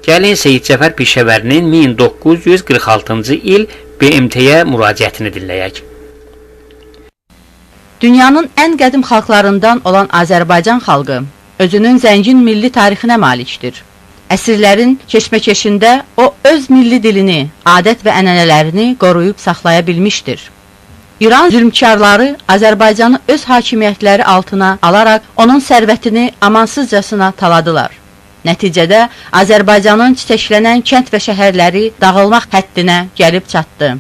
Gəlin Seyid Cəfər Pişəvərinin 1946-cı il BMT-yə müraciətini dinləyək. Dünyanın ən qədim xalqlarından olan Azərbaycan xalqı özünün zəngin milli tarixinə malikdir. Əsrlərin keçmə-keçində o öz milli dilini, adət və ənənələrini qoruyub saxlaya bilmişdir. İran zülmkarları Azərbaycanı öz hakimiyyətləri altına alaraq onun sərvətini amansızcasına taladılar. Nəticədə Azərbaycanın çiçəklənən kənd və şəhərləri dağılmaq həddinə gəlib çatdı.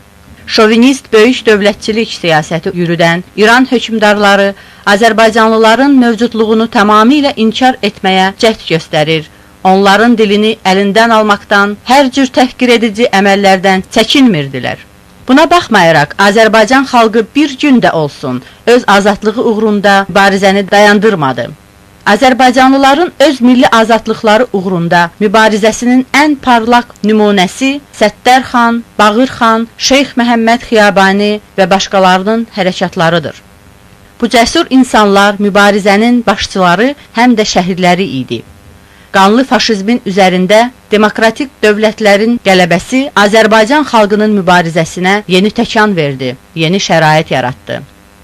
Şovinist böyük dövlətçilik siyasəti yürüdən İran hökmdarları Azərbaycanlıların mövcudluğunu tamamilə inkar etməyə cəhd göstərir. Onların dilini əlindən almaqdan, hər cür təhqir edici əməllərdən çəkinmirdilər. Buna baxmayaraq, Azərbaycan xalqı bir gün də olsun öz azadlığı uğrunda mübarizəni dayandırmadı. Azərbaycanlıların öz milli azadlıqları uğrunda mübarizəsinin ən parlaq nümunəsi Səttər xan, Bağır xan, Şeyx Məhəmməd Xiyabani və başqalarının hərəkatlarıdır. Bu cəsur insanlar mübarizənin başçıları həm də şəhidləri idi. Qanlı faşizmin üzərində demokratik dövlətlərin qələbəsi Azərbaycan xalqının mübarizəsinə yeni təkan verdi, yeni şərait yaratdı.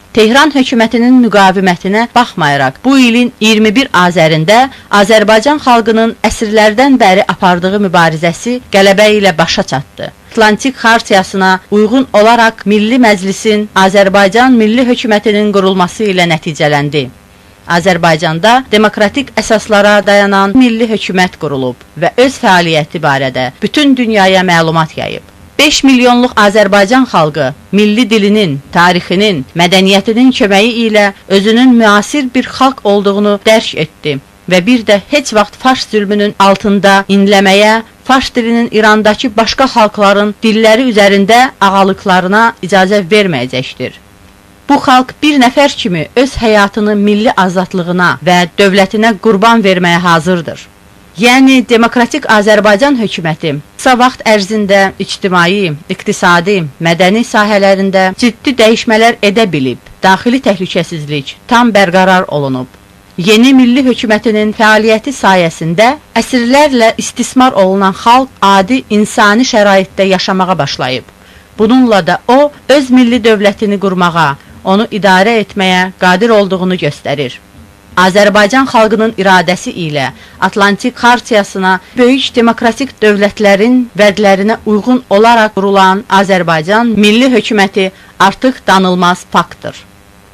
Tehran hökumətinin müqavimətinə baxmayaraq, bu ilin 21 Azərində Azərbaycan xalqının əsrlərdən bəri apardığı mübarizəsi qələbə ilə başa çatdı. Atlantik Xartiyasına uyğun olaraq Milli Məclisin Azərbaycan Milli Hökumətinin qurulması ilə nəticələndi. Azərbaycanda demokratik əsaslara dayanan milli hökumət qurulub və öz fəaliyyəti barədə bütün dünyaya məlumat yayıb. 5 milyonluq Azərbaycan xalqı milli dilinin, tarixinin, mədəniyyətinin köməyi ilə özünün müasir bir xalq olduğunu dərk etdi və bir də heç vaxt faş zülmünün altında inləməyə, faş dilinin İrandakı başqa xalqların dilləri üzərində ağalıqlarına icazə verməyəcəkdir. Bu xalq bir nəfər kimi öz həyatını milli azadlığına və dövlətinə qurban verməyə hazırdır. Yəni, demokratik Azərbaycan hökuməti qısa vaxt ərzində ictimai, iqtisadi, mədəni sahələrində ciddi dəyişmələr edə bilib, daxili təhlükəsizlik tam bərqərar olunub. Yeni milli hökumətinin fəaliyyəti sayəsində əsrlərlə istismar olunan xalq adi insani şəraitdə yaşamağa başlayıb. Bununla da o, öz milli dövlətini qurmağa, onu idarə etməyə qadir olduğunu göstərir. Azərbaycan xalqının iradəsi ilə Atlantik Xartiyasına böyük demokratik dövlətlərin vədlərinə uyğun olaraq qurulan Azərbaycan Milli Hökuməti artıq danılmaz faktdır.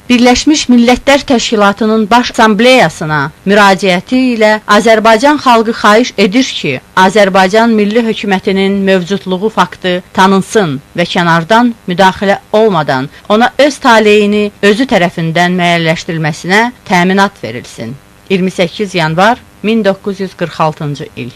Birləşmiş Millətlər Təşkilatının Baş Assambleyasına müraciəti ilə Azərbaycan xalqı xahiş edir ki, Azərbaycan Milli Hökumətinin mövcudluğu faktı tanınsın və kənardan müdaxilə olmadan ona öz taleyini özü tərəfindən müəyyənləşdirilməsinə təminat verilsin. 28 yanvar 1946-cı il.